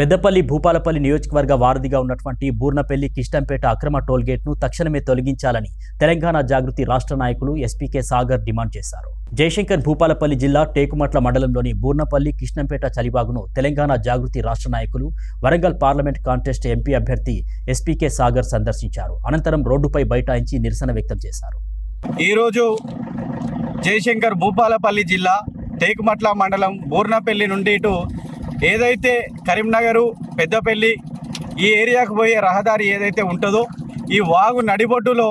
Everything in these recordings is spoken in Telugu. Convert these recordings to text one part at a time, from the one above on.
పెద్దపల్లి భూపాలపల్లి నియోజకవర్గ వారధిగా ఉన్నటువంటి బూర్నపల్లి కిష్టంపేట అక్రమ టోల్గేట్ను తక్షణమే తొలగించాలని తెలంగాణ జాగృతి రాష్ట్ర నాయకులు ఎస్పీకే సాగర్ డిమాండ్ చేశారు. జయశంకర్ భూపాలపల్లి జిల్లా టేకుమట్ల మండలంలోని బూర్నపల్లి కిష్టంపేట చలిబాగును తెలంగాణ జాగృతి రాష్ట్ర నాయకులు వరంగల్ పార్లమెంట్ కాంటెస్ట్ ఎంపీ అభ్యర్థి ఎస్పీకే సాగర్ సందర్శించారు. అనంతరం రోడ్డుపై బైఠాయించి నిరసన వ్యక్తం చేశారు. ఈరోజు జయశంకర్ భూపాలపల్లి జిల్లా టేకుమట్ల మండలం బూర్నపల్లి నుండి ఇటు ఏదైతే కరీంనగరు పెద్దపల్లి ఈ ఏరియాకు పోయే రహదారి ఏదైతే ఉంటుందో ఈ వాగు నడిబొడ్డులో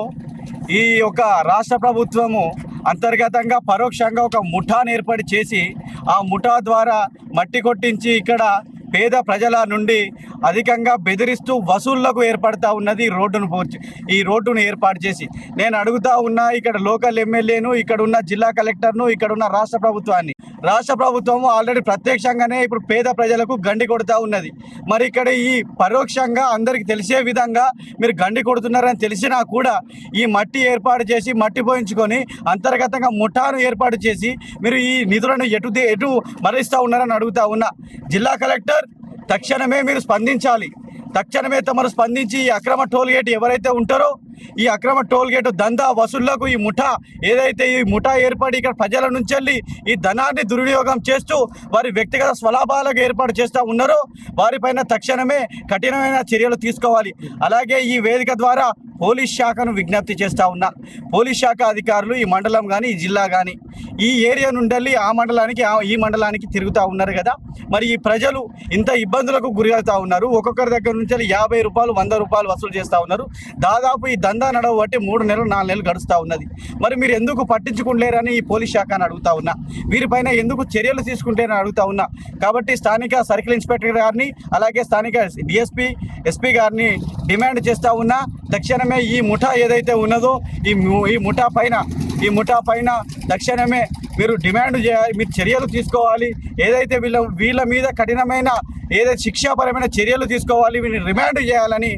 ఈ యొక్క రాష్ట్ర ప్రభుత్వము అంతర్గతంగా పరోక్షంగా ఒక ముఠాను ఏర్పాటు చేసి ఆ ముఠా ద్వారా మట్టి కొట్టించి ఇక్కడ పేద ప్రజల నుండి అధికంగా బెదిరిస్తూ వసూళ్లకు ఏర్పడతా ఉన్నది ఈ రోడ్డును ఏర్పాటు చేసి. నేను అడుగుతా ఉన్నా ఇక్కడ లోకల్ ఎమ్మెల్యేను, ఇక్కడ ఉన్న జిల్లా కలెక్టర్ను, ఇక్కడ ఉన్న రాష్ట్ర ప్రభుత్వం ఆల్రెడీ ప్రత్యక్షంగానే ఇప్పుడు పేద ప్రజలకు గండి కొడుతూ ఉన్నది. మరి ఇక్కడ ఈ పరోక్షంగా అందరికి తెలిసే విధంగా మీరు గండి కొడుతున్నారని తెలిసినా కూడా ఈ మట్టి ఏర్పాటు చేసి మట్టి పోయించుకొని అంతర్గతంగా ముఠాను ఏర్పాటు చేసి మీరు ఈ నిధులను ఎటు మరలిస్తూ ఉన్నారని అడుగుతా ఉన్నా. జిల్లా కలెక్టర్ తక్షణమే మీరు స్పందించాలి. తక్షణమే తమరు స్పందించి ఈ అక్రమ టోల్గేట్ ఎవరైతే ఉంటారో ఈ అక్రమ టోల్గేట్ దందా వసూళ్లకు ఈ ముఠా ఏర్పడి ఇక్కడ ప్రజల నుంచి వెళ్ళి ఈ ధనాన్ని దుర్వినియోగం చేస్తూ వారి వ్యక్తిగత స్వలాభాలకు ఏర్పాటు చేస్తూ ఉన్నారో వారిపైన తక్షణమే కఠినమైన చర్యలు తీసుకోవాలి. అలాగే ఈ వేదిక ద్వారా పోలీస్ శాఖను విజ్ఞప్తి చేస్తూ ఉన్నా. పోలీస్ శాఖ అధికారులు ఈ మండలం కానీ ఈ జిల్లా కానీ ఈ ఏరియా నుండి ఆ మండలానికి ఈ మండలానికి తిరుగుతూ ఉన్నారు కదా. మరి ఈ ప్రజలు ఇంత ఇబ్బందులకు గురవుతూ ఉన్నారు. ఒక్కొక్కరి దగ్గర నుంచి 50 రూపాయలు 100 రూపాయలు వసూలు చేస్తూ ఉన్నారు. దాదాపు ఈ దందా నడవబట్టి 3 నెలలు 4 నెలలు గడుస్తూ ఉన్నది. మరి మీరు ఎందుకు పట్టించుకుంటలేరని ఈ పోలీస్ శాఖను అడుగుతా ఉన్నా. వీరిపైన ఎందుకు చర్యలు తీసుకుంటేనని అడుగుతా ఉన్నా. కాబట్టి స్థానిక సర్కిల్ ఇన్స్పెక్టర్ గారిని అలాగే స్థానిక డిఎస్పీ ఎస్పీ గారిని డిమాండ్ చేస్తూ ఉన్నా. తక్షణమే ఈ ముఠా ఏదైతే ఉన్నదో ఈ ముఠా పైన తక్షణమే మీరు డిమాండ్ చేయాలి, మీరు చర్యలు తీసుకోవాలి. ఏదైతే వీళ్ళ మీద కఠినమైన ఏదైతే శిక్షాపరమైన చర్యలు తీసుకోవాలి, వీళ్ళని రిమాండ్ చేయాలని